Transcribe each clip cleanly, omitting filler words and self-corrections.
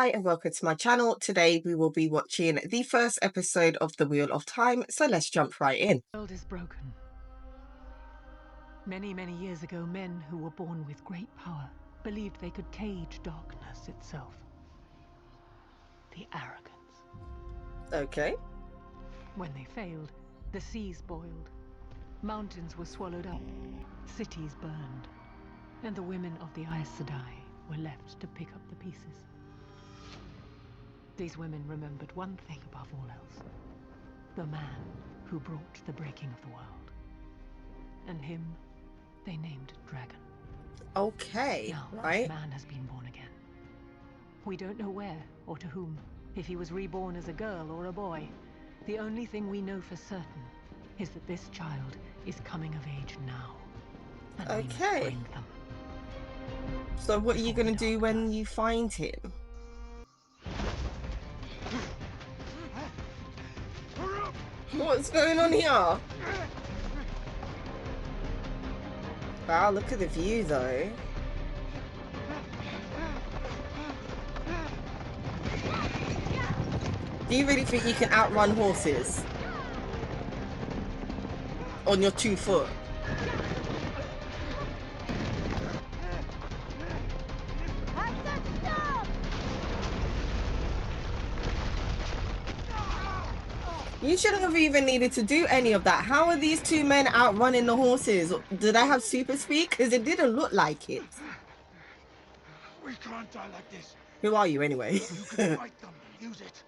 Hi and welcome to my channel. Today we will be watching the first episode of The Wheel of Time, so let's jump right in. The world is broken. Many, many years ago, men who were born with great power believed they could cage darkness itself. The arrogance. Okay. When they failed, the seas boiled, mountains were swallowed up, cities burned, and the women of the Aes Sedai were left to pick up the pieces. These women remembered one thing above all else: the man who brought the breaking of the world. And him they named Dragon. Okay, now, right. This man has been born again. We don't know where or to whom, if he was reborn as a girl or a boy. The only thing we know for certain is that this child is coming of age now. And we must bring them. So what are you going to do when you find him? What's going on here? Wow, look at the view though. Do you really think you can outrun horses? On your 2 foot? You shouldn't have even needed to do any of that. How are these 2 men outrunning the horses? Did I have super speed? Because it didn't look like it. We can't die like this. Who are you anyway? You can fight them. Use it.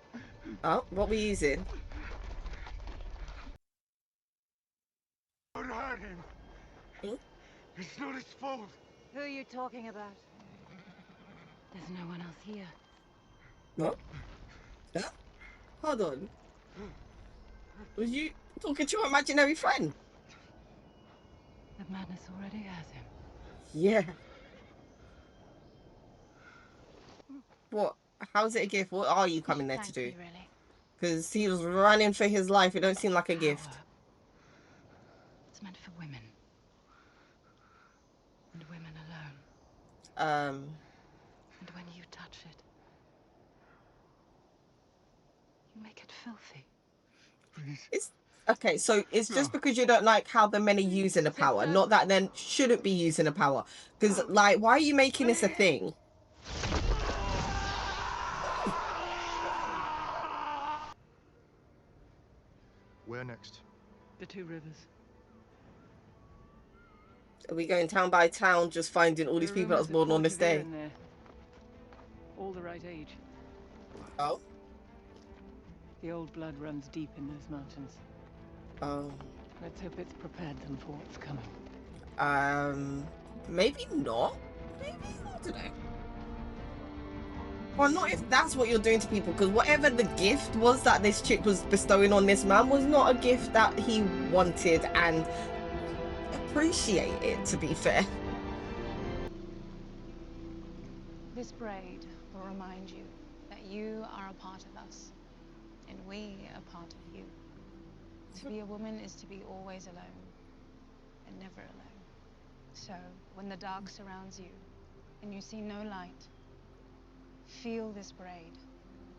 Oh, what we using? Don't hurt him. Hmm? It's not his fault. Who are you talking about? There's no one else here. What? Yeah? Hold on. Was you talking to your imaginary friend? The madness already has him. Yeah. What? How's it a gift? What are you coming there to do? Really? Because he was running for his life. It don't seem like a gift. It's meant for women. And women alone. And when you touch it, you make it filthy. It's okay, so it's just because you don't like how the men are using the power, not that then shouldn't be using the power. Because, like, why are you making this a thing? Where next? The 2 rivers. Are we going town by town just finding all these people that was born on this day? All the right age. Oh. The old blood runs deep in those mountains. Oh. Let's hope it's prepared them for what's coming. Maybe not. Maybe, I don't know. Well, not if that's what you're doing to people, because whatever the gift was that this chick was bestowing on this man was not a gift that he wanted and appreciated, to be fair. This braid will remind you that you are a part of us, and we are part of you. To be a woman is to be always alone, and never alone. So, when the dark surrounds you, and you see no light, feel this braid,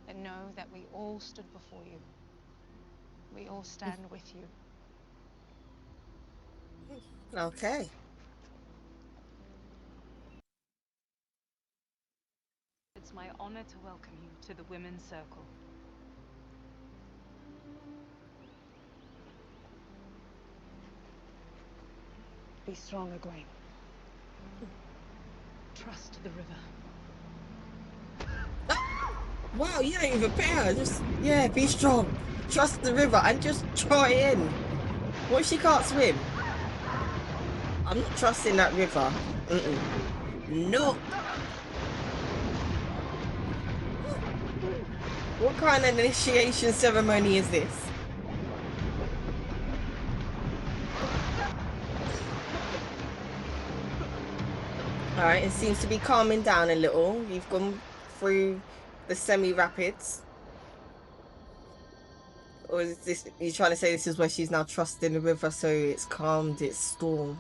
and know that we all stood before you. We all stand with you. Okay. It's my honor to welcome you to the Women's Circle. Be strong, Egwene. Trust the river. Wow, you don't even pay her. Just, yeah, be strong. Trust the river and just try in. What if she can't swim? I'm not trusting that river. No. What kind of initiation ceremony is this? Alright, it seems to be calming down a little. You've gone through the semi-rapids. Or is this, you trying to say this is where she's now trusting the river, so it's calmed, it's storm?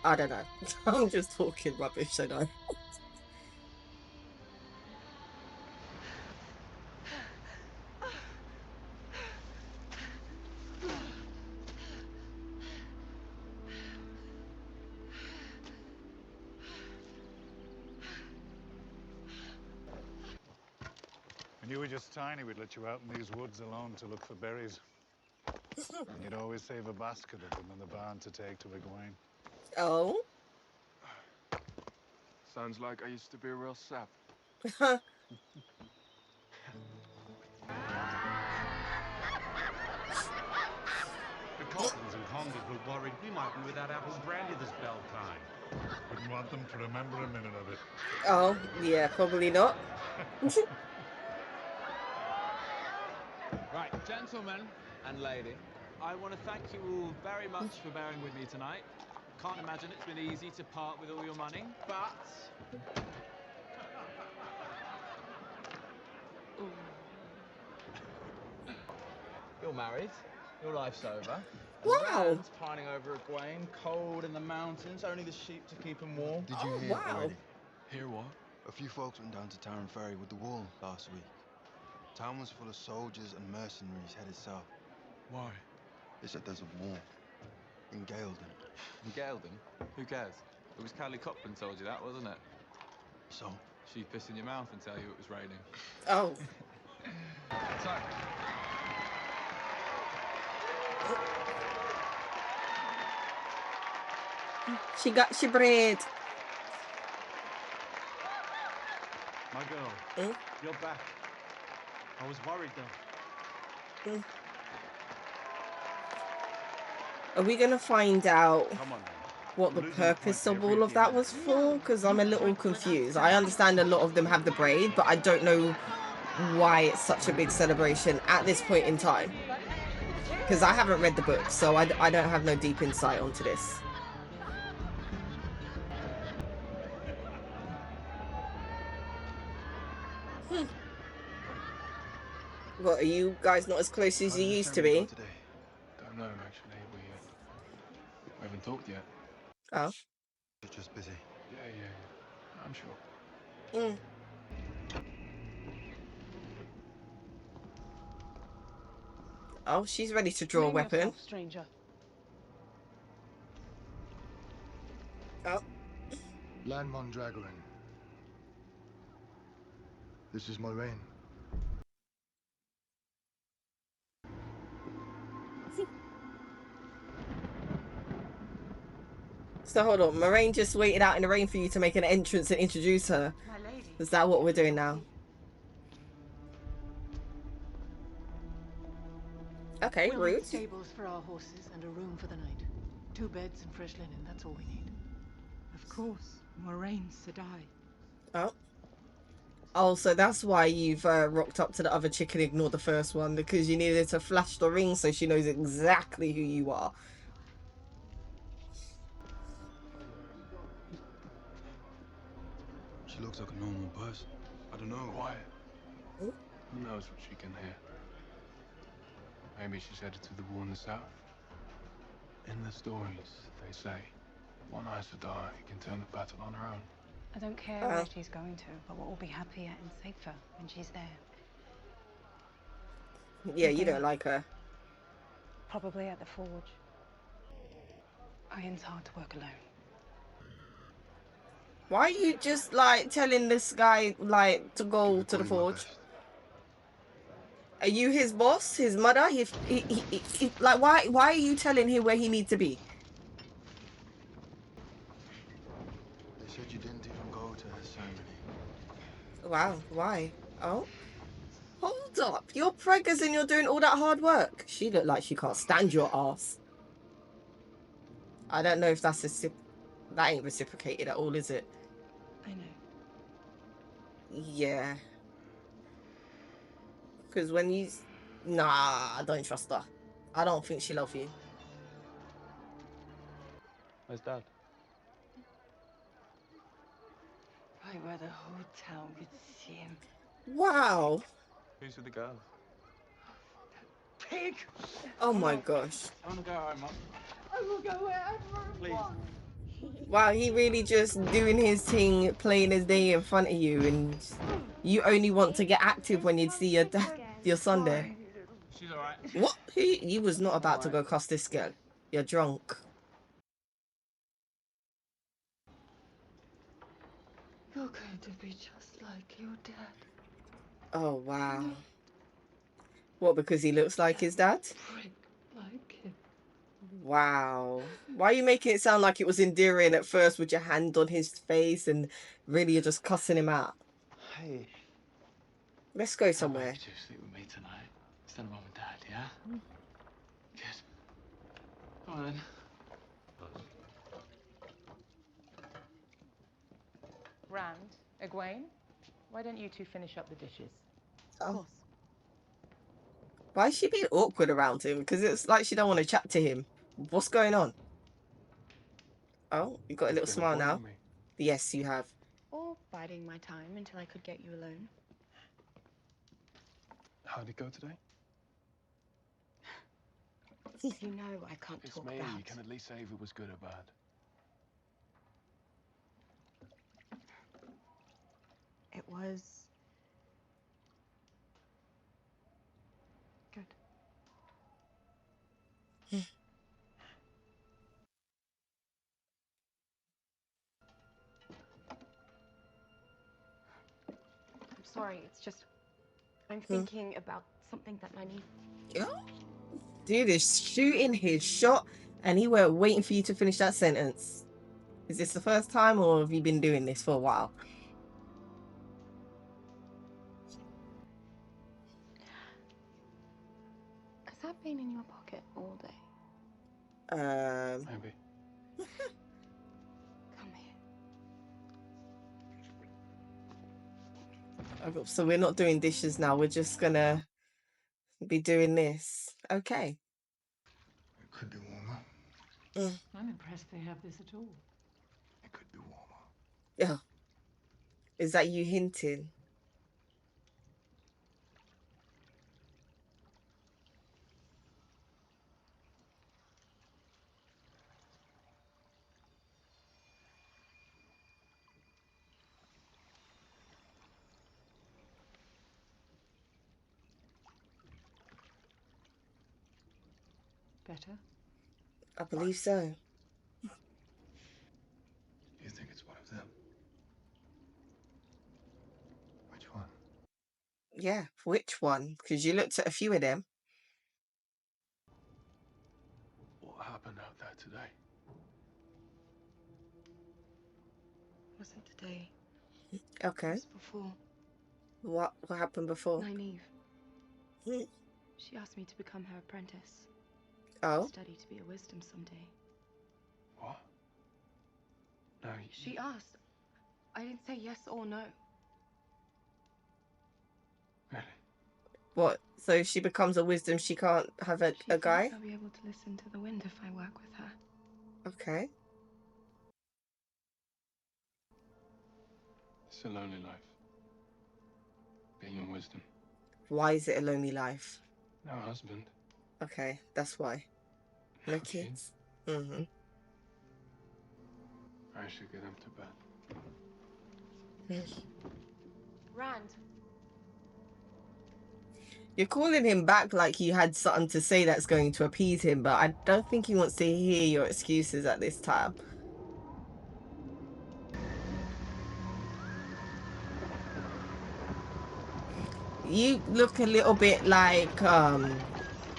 I don't know. I'm just talking rubbish, I know. When you were just tiny, we'd let you out in these woods alone to look for berries. And you'd always save a basket of them in the barn to take to Egwene. Oh. Sounds like I used to be a real sap. The Cottons and Congers were worried we might be without apple brandy this bell time. Wouldn't want them to remember a minute of it. Oh, yeah, probably not. Right, gentlemen and lady, I want to thank you all very much for bearing with me tonight. Can't imagine it's been easy to part with all your money, but... You're married, your life's over. And Wow. Rand's pining over Egwene, cold in the mountains, only the sheep to keep him warm. Did you hear wow. already? Hear what? A few folks went down to Town Ferry with the wall last week. Town was full of soldiers and mercenaries headed south. Why? They said there's a war in Gaelden. In Gaelden? Who cares? It was Callie Copland told you that, wasn't it? So, She'd piss in your mouth and tell you it was raining. Oh. So, She got she bread. My girl, Mm. you're back. I was worried though. Mm. Are we gonna find out Come on, man. what the Losing purpose points of every all of few that minutes. was for? Because I'm a little confused. I understand a lot of them have the braid, but I don't know why it's such a big celebration at this point in time. Because I haven't read the book, so I don't have no deep insight onto this. What, are you guys not as close as how you did the used to ceremony be? go today? Don't know, actually. We haven't talked yet. Oh. You're just busy. Yeah. I'm sure. Mm. Oh, she's ready to draw a Name weapon. yourself, stranger. Oh. Landmon Dragon. This is Moiraine. So hold on, Moiraine just waited out in the rain for you to make an entrance and introduce her. My lady. Is that what we're doing now? Okay, We'll rude. make stables for our horses and a room for the night. 2 beds and fresh linen, that's all we need. Of course, Moiraine Sedai. Oh. Oh, so that's why you've rocked up to the other chick and ignored the first one, because you needed to flash the ring so she knows exactly who you are. She looks like a normal person. I don't know. Quiet. Oh. Who knows what she can hear? Maybe she's headed to the war in the south. In the stories, they say one Aes Sedai can turn the battle on her own. I don't care where she's going to, but what will be happier and safer when she's there. Yeah, you don't like her. Probably at the forge. Iron's hard to work alone. Why are you just like telling this guy like to go to the forge? Are you his boss, his mother? Like why are you telling him where he needs to be? They said you didn't even go to her ceremony. Wow, why? Oh, hold up! You're preggers and you're doing all that hard work. She looked like she can't stand your ass. I don't know if that's that ain't reciprocated at all, is it? I know. Yeah. Because when you... Nah, I don't trust her. I don't think she loves you. Where's Dad? Right where the whole town could see him. Wow. Who's with the girls? Pig! Oh my gosh. I want to go home, Mum. I will go wherever I Please. want. Wow, he really just doing his thing, playing his day in front of you, and you only want to get active when you see your son there. She's alright. What? You was not about to go cross this girl. You're drunk. You're going to be just like your dad. Oh, wow. What, because he looks like his dad? Prick like him. Wow. Why are you making it sound like it was endearing at first with your hand on his face and really you're just cussing him out? Hey. Let's go How somewhere. about you sleep with me tonight? Instead of mom and dad, yeah? Good. Come on then. Rand, Egwene, why don't you two finish up the dishes? Oh. Of course. Why is she being awkward around him? Because it's like she don't want to chat to him. What's going on? Oh, you got a little smile now. Me. Yes, you have. Or biding my time until I could get you alone. How'd it go today? You know I can't It's talk me. about... You can at least say if it was good or bad. It was... Good. I'm sorry, it's just... I'm thinking about something that I need... Yeah. Dude is shooting his shot and he were waiting for you to finish that sentence. Is this the first time or have you been doing this for a while? Has that been in your pocket all day? Maybe. Come here. Okay, so we're not doing dishes now. We're just gonna be doing this. Okay. It could be warmer. I'm impressed they have this at all. It could be warmer. Yeah. Is that you hinting? Better? I believe so. You think it's one of them? Which one? Yeah, which one? Because you looked at a few of them. What happened out there today? Wasn't today. Okay. It was before. What happened before? Nynaeve. Hmm. She asked me to become her apprentice. Oh. Study to be a wisdom someday. What? No. She asked. I didn't say yes or no. Really? What? So if she becomes a wisdom, she can't have a guy? I'll be able to listen to the wind if I work with her. Okay. It's a lonely life. Being a wisdom. Why is it a lonely life? No husband. Okay, that's why. No kids. Mm-hmm. I should get him to bed. Rand. You're calling him back like you had something to say that's going to appease him, but I don't think he wants to hear your excuses at this time. You look a little bit like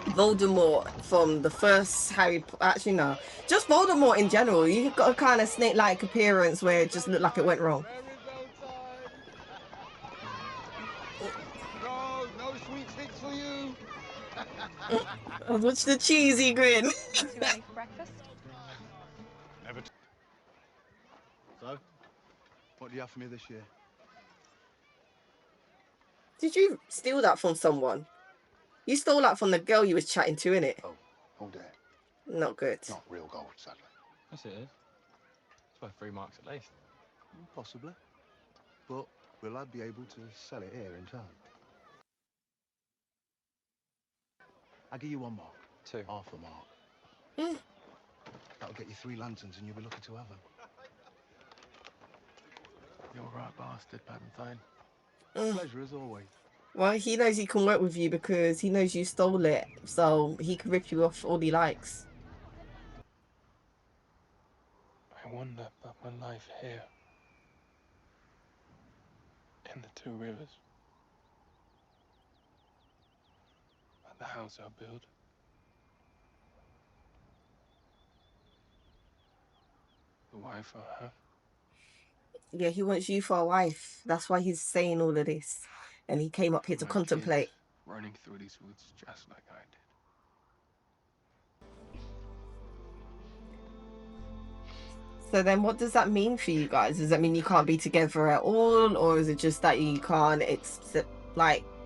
Voldemort from the first actually no, just Voldemort in general. You've got a kind of snake-like appearance where it just looked like it went wrong. No sweet sticks for you. What's the cheesy grin? You two ready for breakfast? Never. So, what do you have for me this year? Did you steal that from someone? You stole that from the girl you was chatting to, innit? Oh, all day. Not good. Not real gold, sadly. Yes, it is. It's worth 3 marks at least. Possibly. But will I be able to sell it here in town? I'll give you 1 mark. 2. Half a mark. Mm. That'll get you 3 lanterns and you'll be lucky to have them. You're right, bastard, Valentine. Pleasure as always. Well, he knows he can work with you because he knows you stole it, so he can rip you off all he likes. I wonder about my life here. In the 2 rivers. The house I built. The wife I have. Yeah, he wants you for a wife. That's why he's saying all of this. And he came up here to My contemplate. kids running through these woods just like I did. So then what does that mean for you guys? Does that mean you can't be together at all? Or is it just that you can't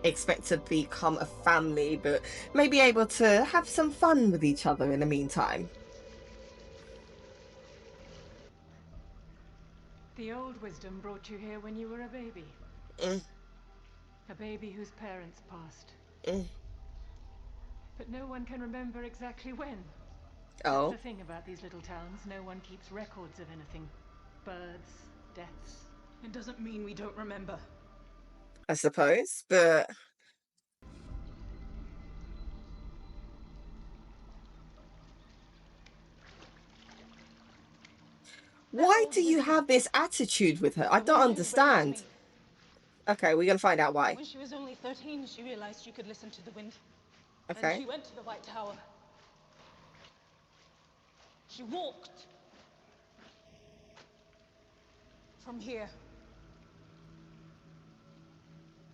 expect to become a family, but maybe able to have some fun with each other in the meantime? The old wisdom brought you here when you were a baby. A baby whose parents passed. But no one can remember exactly when. Oh. That's the thing about these little towns. No one keeps records of anything. Births, deaths. It doesn't mean we don't remember. I suppose, but why do you have this attitude with her? I don't understand. Okay, we're gonna find out why. When she was only 13, she realized she could listen to the wind. Okay. And she went to the White Tower. She walked from here.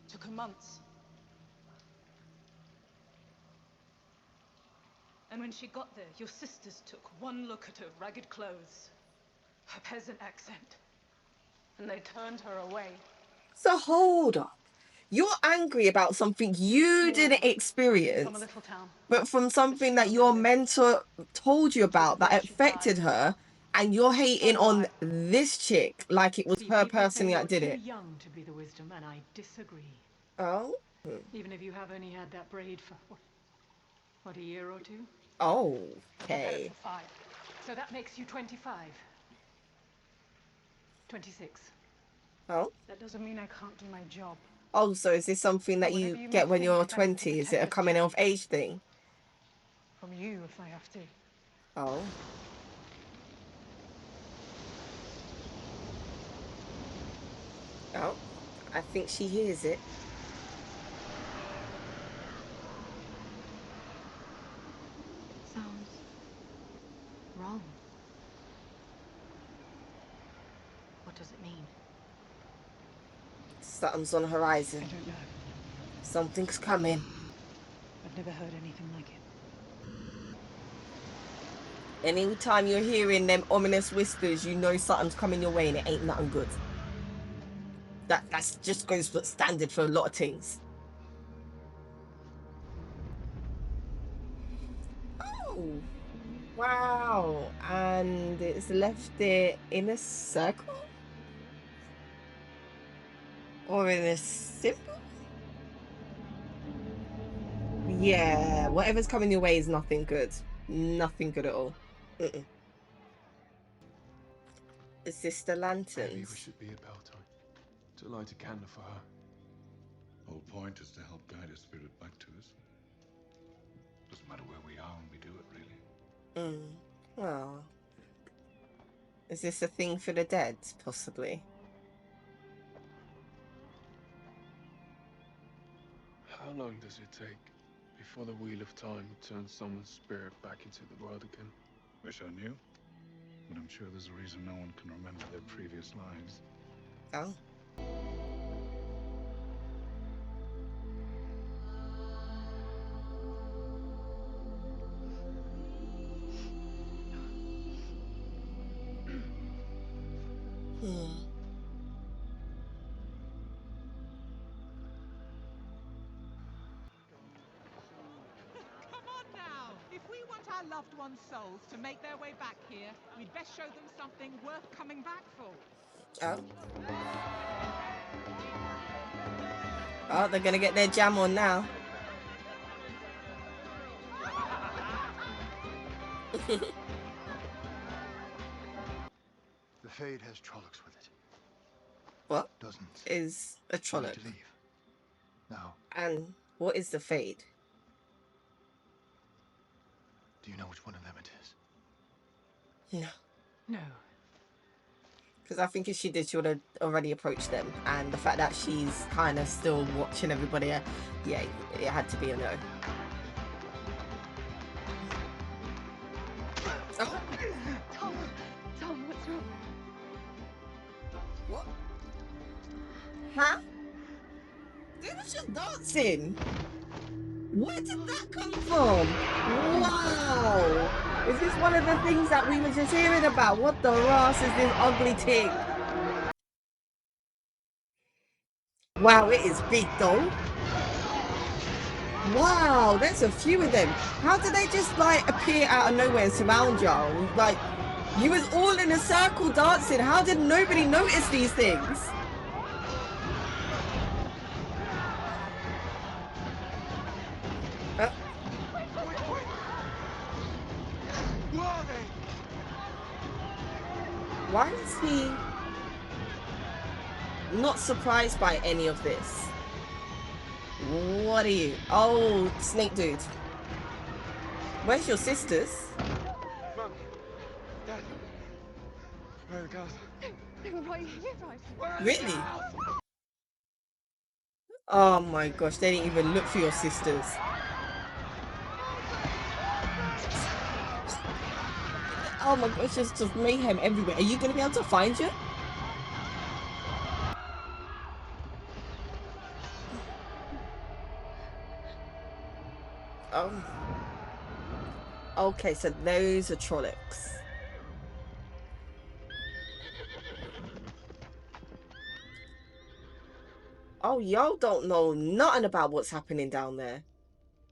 Took her months. And when she got there, your sisters took one look at her ragged clothes, her peasant accent, and they turned her away. So hold up. You're angry about something you didn't experience, From a little town. but from something that your mentor told you about that affected her, and you're hating on this chick like it was See, her people say personally that did you're it. too young to be the wisdom, and I disagree. Oh? Even if you have only had that braid for, what, a year or two? Oh, I've had okay. it for 5. So that makes you 25. 26. Oh? That doesn't mean I can't do my job. Oh, so is this something that Whatever you you get may when think, you're that's the 20? Is it a pretentious coming of challenge. age thing? From you, if I have to. Oh. Oh, I think she hears it. Sounds wrong. What does it mean? Something's on the horizon. I don't know. Something's coming. I've never heard anything like it. Anytime you're hearing them ominous whispers, you know something's coming your way and it ain't nothing good. That's just goes for standard for a lot of things. Oh, wow. And it's left it in a circle? Or in a symbol? Yeah, whatever's coming your way is nothing good. Nothing good at all. Is this the lanterns? Maybe we should be at Beltane to light a candle for her. Whole point is to help guide a spirit back to us. Doesn't matter where we are when we do it, really. Oh. Is this a thing for the dead, possibly? How long does it take before the Wheel of Time turns someone's spirit back into the world again? Wish I knew. But I'm sure there's a reason no one can remember their previous lives. Oh. Come on now! If we want our loved ones' souls to make their way back here, we'd best show them something worth coming back for. Oh. Oh, they're gonna get their jam on now. The Fade has Trollocs with it. What? Dozens. Is a We need Trolloc? to leave. Now. And what is the Fade? Do you know which one of them it is? No. No. Because I think if she did, she would have already approached them. And the fact that she's kind of still watching everybody, yeah, it had to be a no. Huh? They were just dancing. Where did that come from? Wow! Is this one of the things that we were just hearing about? What the Ross is this ugly thing? Wow, it is big though. Wow, there's a few of them. How did they just like appear out of nowhere and surround y'all? Like, you was all in a circle dancing. How did nobody notice these things? Why is he not surprised by any of this? What are you? Oh, snake dude. Where's your sisters? Mum, Dad, where are the girls? Why are you here, right? Really? Oh my gosh, they didn't even look for your sisters. Oh my gosh, there's just mayhem everywhere. Are you going to be able to find you? Oh. Okay, so those are Trollocs. Oh, y'all don't know nothing about what's happening down there.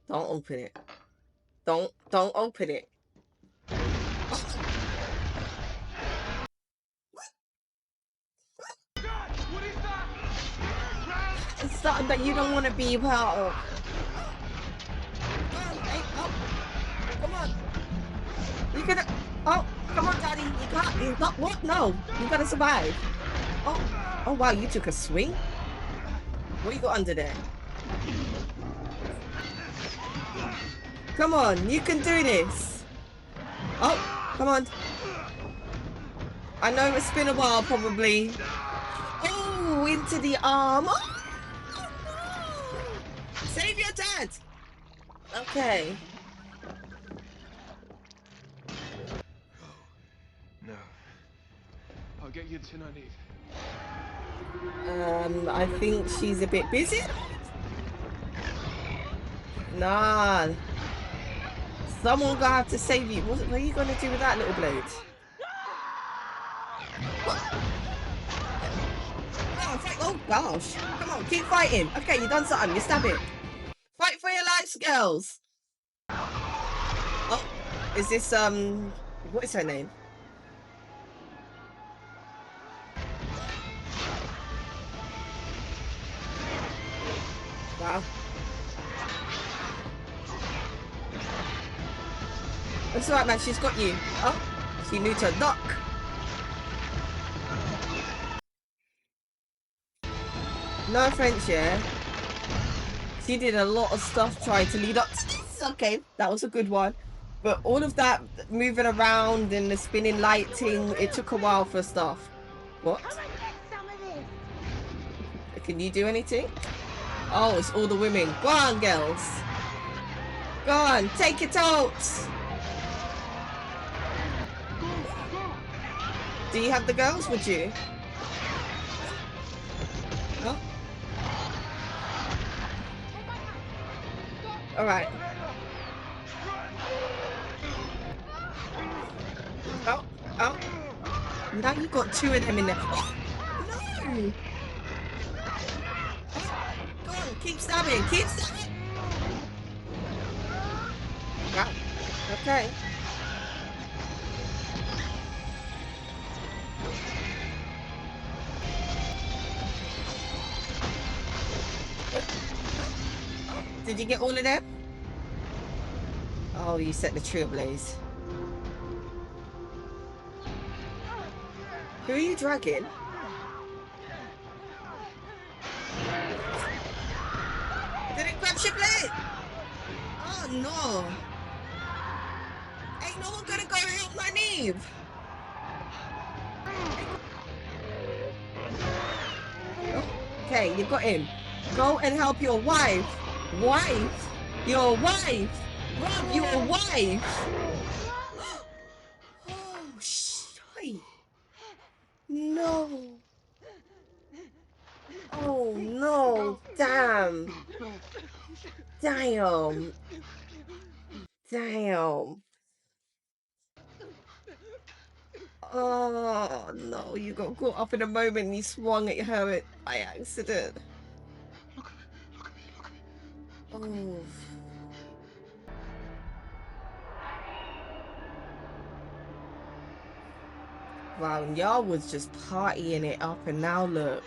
Don't open it. Don't open it. What is that? It's something that you don't want to be part of. Come on. You gonna... Oh, come on, Daddy. You got... You got what? No. You gotta survive. Oh, wow. You took a swing? What you got under there? Come on. You can do this. Oh, come on. I know it's been a while, probably. Oh, into the arm. Oh, no. Save your dad. Okay. No. I'll get you the tin I need. I think she's a bit busy. Nah. Someone gonna have to save you. What are you gonna do with that little blade? Oh gosh. Come on, keep fighting. Okay, you done something. You stab it. Fight for your lives, girls. Oh, is this what is her name? Wow. That's alright, man. She's got you. Oh, she knew to knock. No offense, yeah. She did a lot of stuff trying to lead up to this. Okay, that was a good one. But all of that moving around and the spinning lighting, it took a while for stuff. What? Can you do anything? Oh, it's all the women. Go on, girls. Go on, take it out. Do you have the girls with you? Oh. All right. Oh. Now you've got two of them in there. Oh, no. Go on, keep stabbing. Keep stabbing. Wow. Okay. Did you get all of them? Oh, you set the tree ablaze. Who are you dragging? Did it grab your blade? Oh no. Ain't no one gonna go help my Neve. Okay, you got him. Go and help your wife. Wife? Your wife? Rob, your wife? Oh, shit. No. Oh no, damn. Damn. Damn. Oh no, you got caught up in a moment and you swung at her by accident. Oh. Wow, and y'all was just partying it up and now look.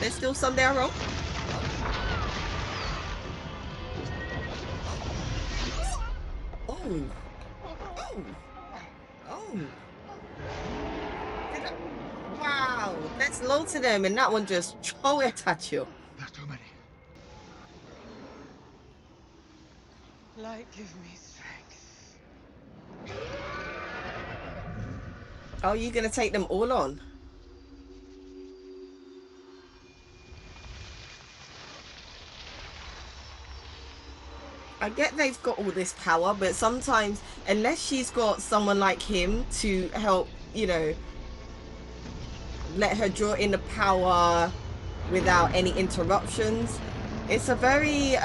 There's still some there, wrong. Oh. Oh. Oh. Wow. There's loads of them and that one just throw it at you. There's too many. Light, give me strength. Oh, you gonna take them all on? I get they've got all this power, but sometimes, unless she's got someone like him to help, you know, let her draw in the power without any interruptions, it's a very,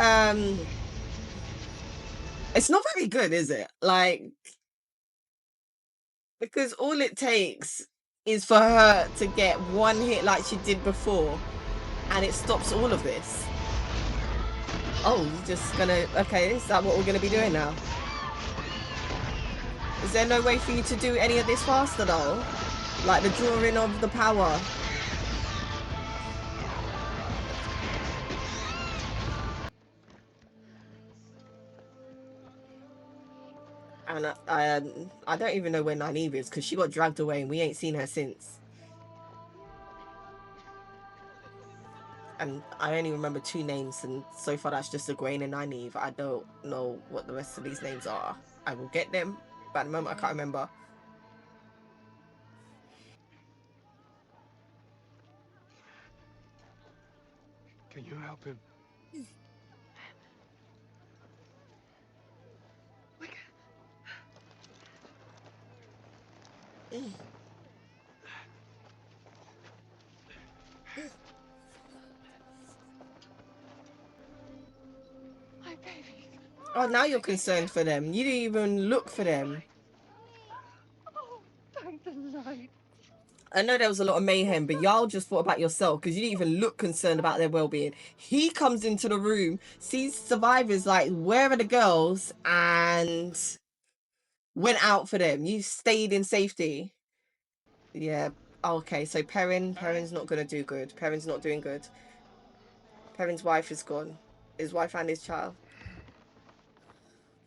it's not very good, is it? Like, because all it takes is for her to get one hit like she did before, and it stops all of this. Oh, you're just gonna... Okay, is that what we're gonna be doing now? Is there no way for you to do any of this faster though? Like the drawing of the power? And I don't even know where Nynaeve is because she got dragged away and we ain't seen her since. And I only remember 2 names, and so far that's just Egwene and Nynaeve. I don't know what the rest of these names are. I will get them, but at the moment I can't remember. Can you help him? My baby. Oh, now you're concerned for them. You didn't even look for them. Oh, thank the light. I know there was a lot of mayhem, but y'all just thought about yourself because you didn't even look concerned about their well-being. He comes into the room, sees survivors like, where are the girls? And went out for them. You stayed in safety. Yeah. Okay, so Perrin's not going to do good. Perrin's not doing good. Perrin's wife is gone. His wife and his child.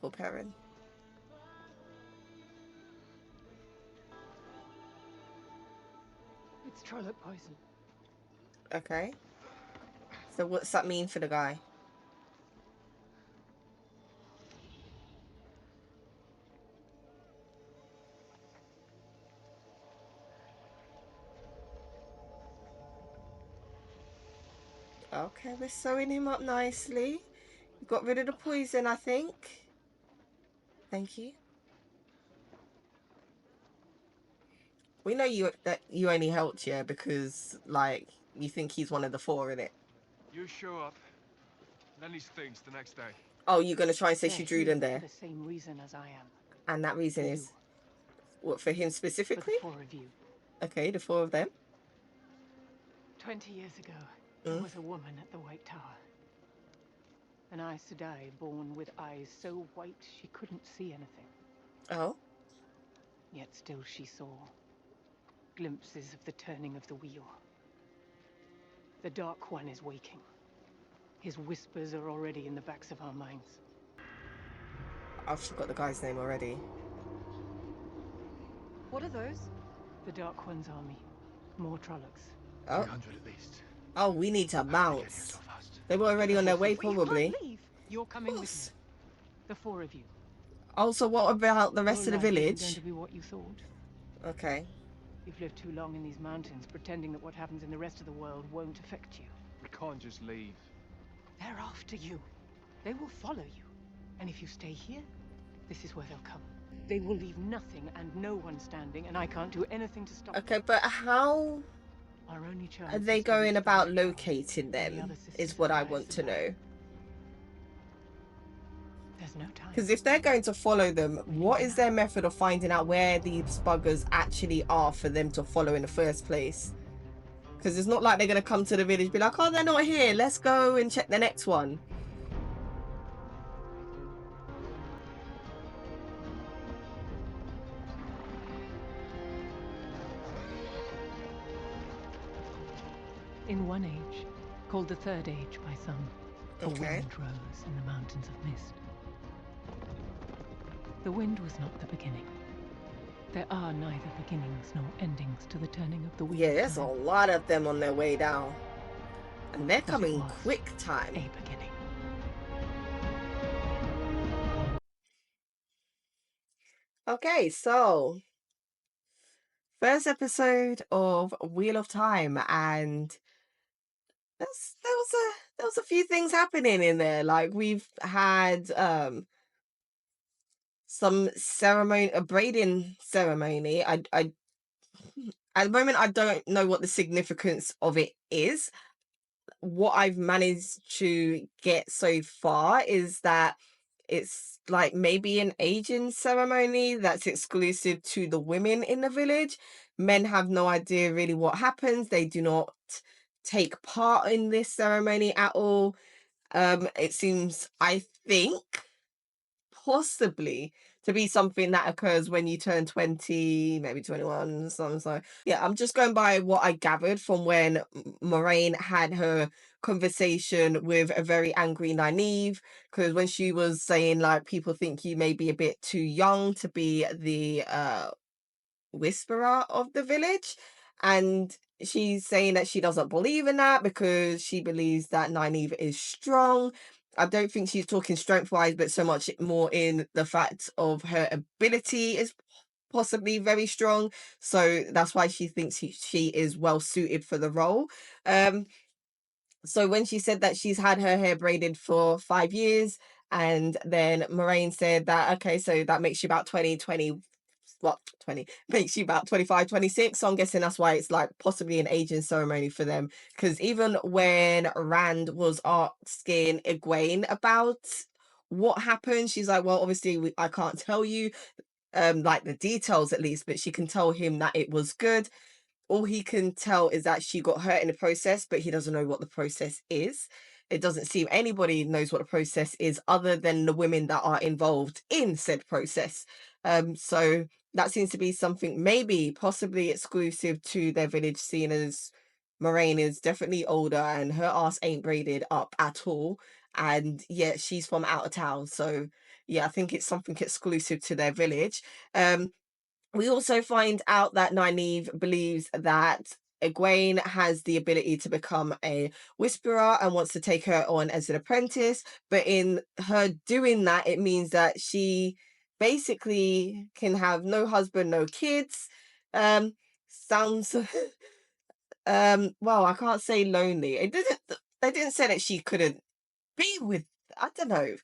For Perrin. It's Trolloc poison. Okay. So what's that mean for the guy? Okay, we're sewing him up nicely. Got rid of the poison, I think. Thank you. We know that you only helped, yeah, because like you think he's one of the 4 in it. You show up, then he stinks the next day. Oh, you're gonna try and say she drew them For there, the same reason as I am. and that reason is what, for him specifically? For the 4 of you. Okay, the 4 of them. 20 years ago, there was a woman at the White Tower. An Aes Sedai born with eyes so white she couldn't see anything. Oh. Yet still she saw glimpses of the turning of the wheel. The Dark One is waking. His whispers are already in the backs of our minds. I've forgot the guy's name already. What are those? The Dark One's army. More Trollocs. Oh. 300 at least. Oh, we need to bounce. They were already on their way, probably. You're coming with me. The 4 of you. Oh, so what about the rest of the village? Going to be what you thought. Okay. You've lived too long in these mountains, pretending that what happens in the rest of the world won't affect you. We can't just leave. They're after you. They will follow you. And if you stay here, this is where they'll come. They will leave nothing and no one standing, and I can't do anything to stop Okay, them. but how Our only chance are they is to going reach the about Red Tower locating and the them other sisters is what of I Aes want to Sedai. know. There's no Because time. if they're going to follow them, what is their method of finding out where these buggers actually are for them to follow in the first place? Because it's not like they're going to come to the village and be like, oh, they're not here, let's go and check the next one. In one age, called the Third Age by some, a Okay. wind rose in the mountains of mist. The wind was not the beginning. There are neither beginnings nor endings to the turning of the wheel. Yeah, there's a lot of them on their way down. And they're But it coming was quick time. a beginning. Okay, so first episode of Wheel of Time, and there was a few things happening in there. Like we've had some ceremony, a braiding ceremony. I at the moment I don't know what the significance of it is. What I've managed to get so far is that it's like maybe an aging ceremony that's exclusive to the women in the village. Men have no idea really what happens. They do not take part in this ceremony at all. It seems, I think, possibly to be something that occurs when you turn 20, maybe 21, something. So yeah, I'm just going by what I gathered from when Moiraine had her conversation with a very angry Nynaeve, because when she was saying like people think you may be a bit too young to be the whisperer of the village, and she's saying that she doesn't believe in that because she believes that Nynaeve is strong. I don't think she's talking strength wise, but so much more in the fact of her ability is possibly very strong. So that's why she thinks she is well suited for the role. So when she said that she's had her hair braided for 5 years, and then Moiraine said that, okay, so that makes you about 20, what, 20, makes you about 25, 26. So I'm guessing that's why it's like possibly an aging ceremony for them. Because even when Rand was asking Egwene about what happened, she's like, well, obviously I can't tell you like the details at least, but she can tell him that it was good. All he can tell is that she got hurt in the process, but he doesn't know what the process is. It doesn't seem anybody knows what the process is other than the women that are involved in said process. So that seems to be something maybe possibly exclusive to their village, seeing as Moiraine is definitely older and her ass ain't braided up at all. And yeah, she's from out of town. So yeah, I think it's something exclusive to their village. We also find out that Nynaeve believes that Egwene has the ability to become a whisperer and wants to take her on as an apprentice. But in her doing that, it means that she basically can have no husband, no kids. Sounds well, I can't say lonely. They didn't say that she couldn't be with, I don't know.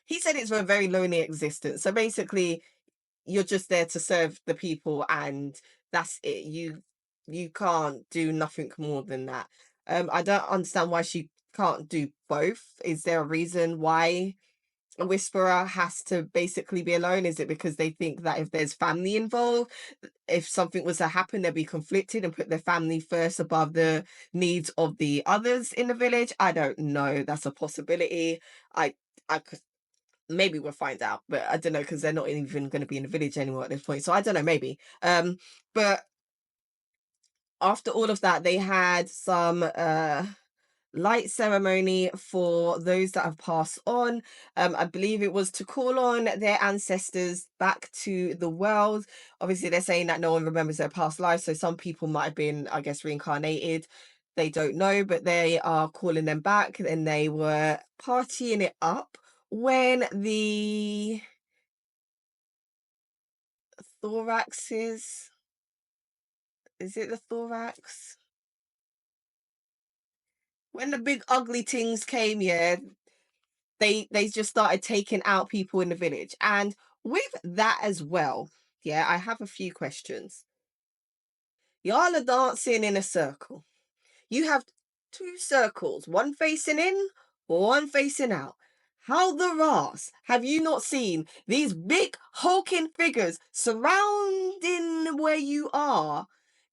He said it's a very lonely existence. So basically you're just there to serve the people and that's it. You can't do nothing more than that. I don't understand why she can't do both. Is there a reason why a whisperer has to basically be alone? Is it because they think that if there's family involved, if something was to happen, they'd be conflicted and put their family first above the needs of the others in the village? I don't know. That's a possibility. I could, maybe we'll find out, but I don't know, because they're not even going to be in the village anymore at this point, so I don't know, maybe. But after all of that, they had some light ceremony for those that have passed on. I believe it was to call on their ancestors back to the world. Obviously they're saying that no one remembers their past life, so some people might have been, I guess, reincarnated. They don't know, but they are calling them back, and they were partying it up when the thoraxes, is it the thorax? When the big ugly things came, yeah, they just started taking out people in the village. And with that as well, yeah, I have a few questions. Y'all are dancing in a circle. You have two circles, one facing in, one facing out. How the Ras have you not seen these big hulking figures surrounding where you are,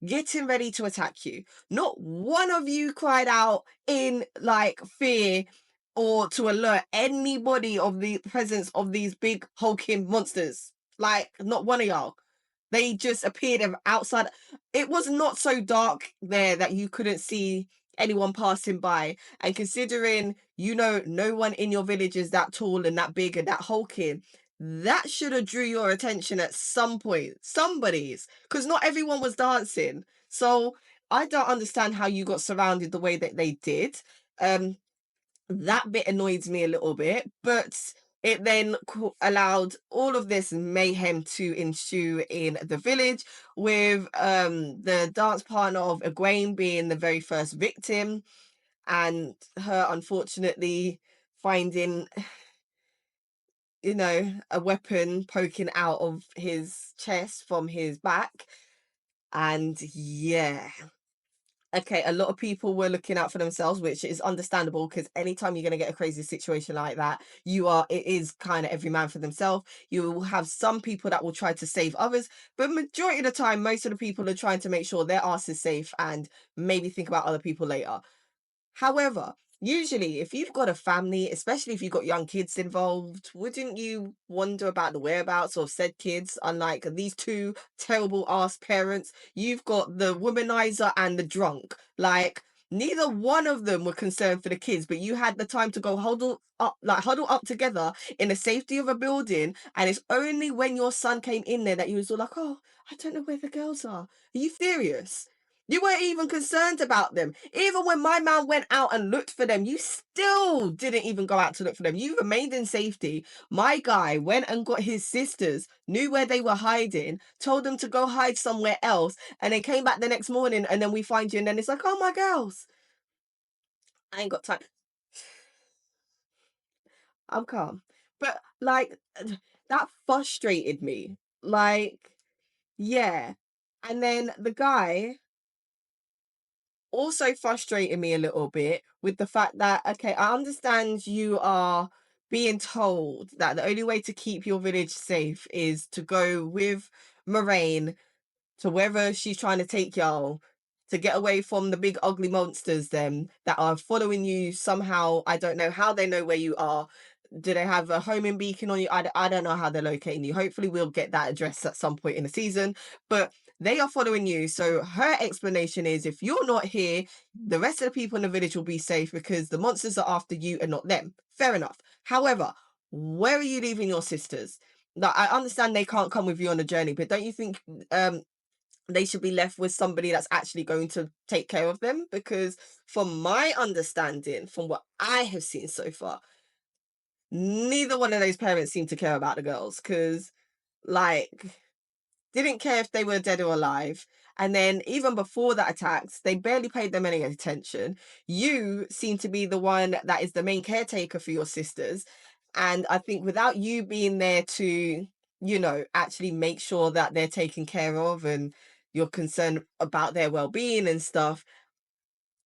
getting ready to attack you? Not one of you cried out in like fear or to alert anybody of the presence of these big hulking monsters. Like, not one of y'all. They just appeared outside. It was not so dark there that you couldn't see anyone passing by. And considering, no one in your village is that tall and that big and that hulking, that should have drew your attention at some point. Somebody's. Because not everyone was dancing. So I don't understand how you got surrounded the way that they did. That bit annoys me a little bit, but it then allowed all of this mayhem to ensue in the village, with the dance partner of Egwene being the very first victim, and her unfortunately finding a weapon poking out of his chest from his back. And yeah, okay, a lot of people were looking out for themselves, which is understandable, because anytime you're going to get a crazy situation like that, it is kind of every man for themselves. You will have some people that will try to save others, but majority of the time, most of the people are trying to make sure their ass is safe and maybe think about other people later. However, usually if you've got a family, especially if you've got young kids involved, wouldn't you wonder about the whereabouts of said kids? Unlike these two terrible ass parents, you've got the womanizer and the drunk. Like, neither one of them were concerned for the kids, but you had the time to go huddle up together in the safety of a building. And it's only when your son came in there that you was all like, oh, I don't know where the girls are. Are you serious? You weren't even concerned about them. Even when my man went out and looked for them, you still didn't even go out to look for them. You remained in safety. My guy went and got his sisters, knew where they were hiding, told them to go hide somewhere else, and then came back the next morning, and then we find you, and then it's like, oh, my girls. I ain't got time. I'm calm. But, like, that frustrated me. Like, yeah. And then the guy also frustrated me a little bit with the fact that, okay, I understand you are being told that the only way to keep your village safe is to go with Moiraine to wherever she's trying to take y'all, to get away from the big ugly monsters then that are following you somehow. I don't know how they know where you are. Do they have a homing beacon on you? I don't know how they're locating you. Hopefully we'll get that addressed at some point in the season, but they are following you. So her explanation is, if you're not here, the rest of the people in the village will be safe because the monsters are after you and not them. Fair enough. However, where are you leaving your sisters? Like, I understand they can't come with you on the journey, but don't you think they should be left with somebody that's actually going to take care of them? Because from my understanding, from what I have seen so far, neither one of those parents seem to care about the girls, because, like, didn't care if they were dead or alive. And then even before that attacks, they barely paid them any attention. You seem to be the one that is the main caretaker for your sisters. And I think without you being there to, actually make sure that they're taken care of and you're concerned about their well-being and stuff,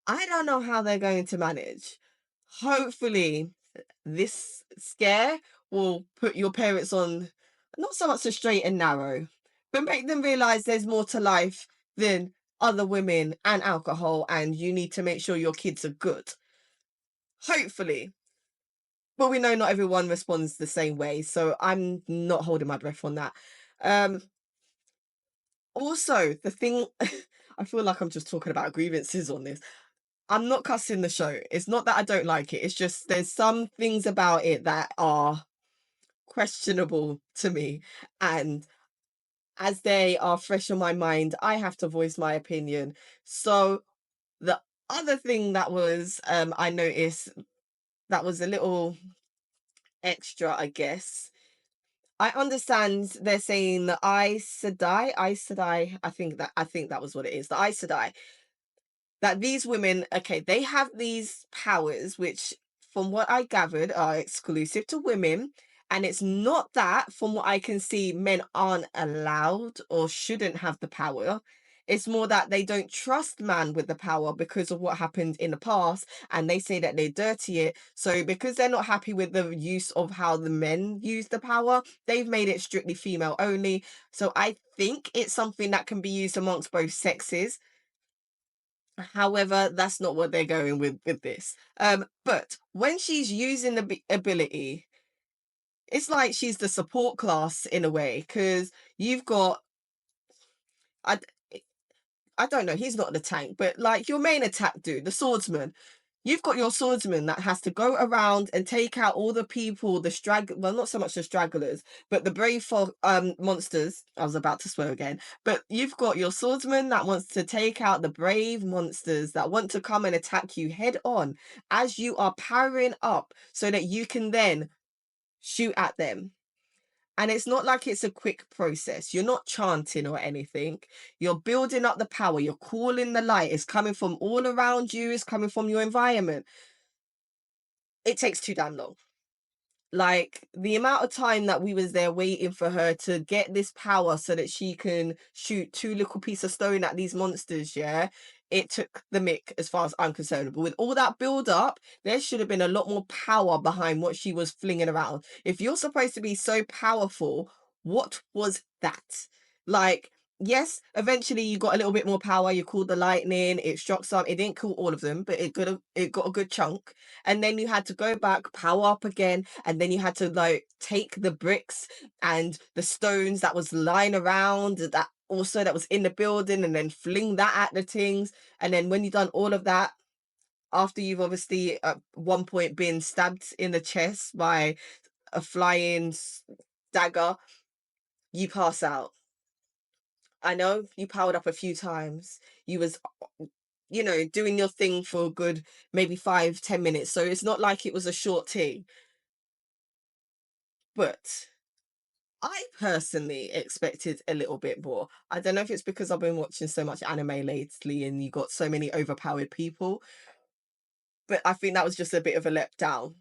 I don't know how they're going to manage. Hopefully this scare will put your parents on not so much the straight and narrow, but make them realize there's more to life than other women and alcohol, and you need to make sure your kids are good. Hopefully. But we know not everyone responds the same way, so I'm not holding my breath on that. Also, the thing, I feel like I'm just talking about grievances on this. I'm not cussing the show. It's not that I don't like it. It's just there's some things about it that are questionable to me. And as they are fresh on my mind, I have to voice my opinion. So the other thing that was, I noticed that was a little extra, I guess. I understand they're saying the Aes Sedai, I think that was what it is, the Aes Sedai, that these women, okay, they have these powers which, from what I gathered, are exclusive to women, And it's not that, from what I can see, men aren't allowed or shouldn't have the power. It's more that they don't trust man with the power because of what happened in the past, and they say that they dirty it. So because they're not happy with the use of how the men use the power, they've made it strictly female only. So I think it's something that can be used amongst both sexes. However, that's not what they're going with this. But when she's using the ability, it's like she's the support class in a way, because you've got, I don't know, he's not the tank, but like your main attack dude, the swordsman, you've got your swordsman that has to go around and take out all the people, well, not so much the stragglers, but the brave monsters. I was about to swear again, but you've got your swordsman that wants to take out the brave monsters that want to come and attack you head on as you are powering up so that you can then shoot at them. And it's not like it's a quick process. You're not chanting or anything. You're building up the power. You're calling the light. It's coming from all around you. It's coming from your environment. It takes too damn long. Like the amount of time that we was there waiting for her to get this power so that she can shoot 2 little pieces of stone at these monsters, yeah, it took the mick as far as I'm concerned. But with all that build up, there should have been a lot more power behind what she was flinging around. If you're supposed to be so powerful, what was that? Like, yes, eventually you got a little bit more power. You called the lightning, it struck some. It didn't kill all of them, but it got a good chunk. And then you had to go back, power up again, and then you had to like take the bricks and the stones that was lying around that was in the building, and then fling that at the things. And then when you've done all of that, after you've obviously at one point been stabbed in the chest by a flying dagger, you pass out. I know you powered up a few times. You was, you know, doing your thing for a good maybe 5-10 minutes. So it's not like it was a short thing. But I personally expected a little bit more. I don't know if it's because I've been watching so much anime lately and you got so many overpowered people, but I think that was just a bit of a letdown.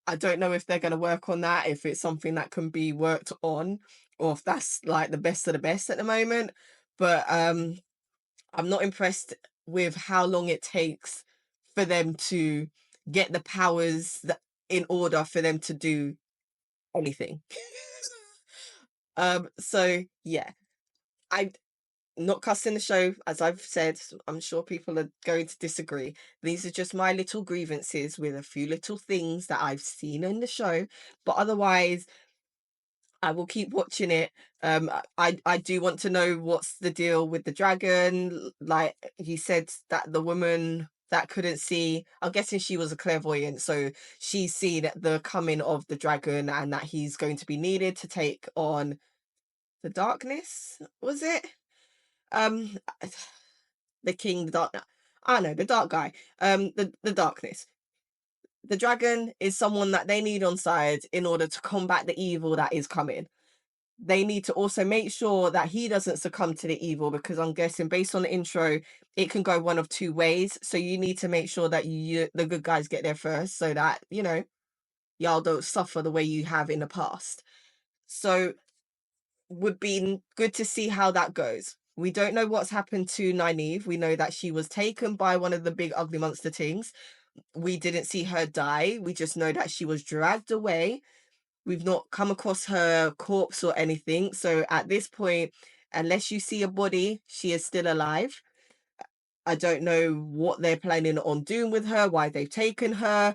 I don't know if they're going to work on that, if it's something that can be worked on, or if that's like the best of the best at the moment. But I'm not impressed with how long it takes for them to get the powers in order for them to do anything. So yeah, I'm not cussing the show, as I've said. I'm sure people are going to disagree. These are just my little grievances with a few little things that I've seen in the show, but otherwise I will keep watching it. I do want to know what's the deal with the dragon. Like you said, that the woman that couldn't see, I'm guessing she was a clairvoyant, so she's seen the coming of the dragon and that he's going to be needed to take on the darkness, was it? The king, the dark, I know, the dark guy, the darkness. The dragon is someone that they need on side in order to combat the evil that is coming. They need to also make sure that he doesn't succumb to the evil, because I'm guessing based on the intro, it can go one of 2 ways. So you need to make sure that the good guys get there first, so that, you know, y'all don't suffer the way you have in the past. So would be good to see how that goes. We don't know what's happened to Nynaeve. We know that she was taken by one of the big ugly monster things. We didn't see her die. We just know that she was dragged away. We've not come across her corpse or anything. So at this point, unless you see a body, she is still alive. I don't know what they're planning on doing with her, why they've taken her.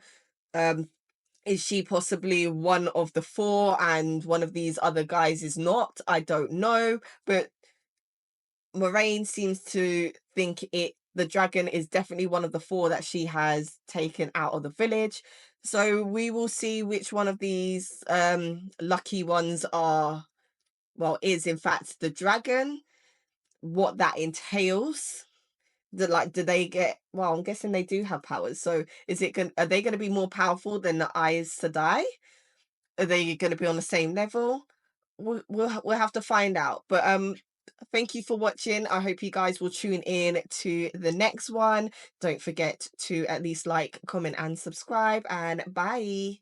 Is she possibly one of the 4 and one of these other guys is not? I don't know. But Moiraine seems to think the dragon is definitely one of the 4 that she has taken out of the village. So we will see which one of these lucky ones is in fact the dragon, what that entails. Do they get, well, I'm guessing they do have powers. So are they going to be more powerful than the Aes Sedai? Are they going to be on the same level? We'll have to find out. But thank you for watching. I hope you guys will tune in to the next one. Don't forget to at least like, comment and subscribe, and bye.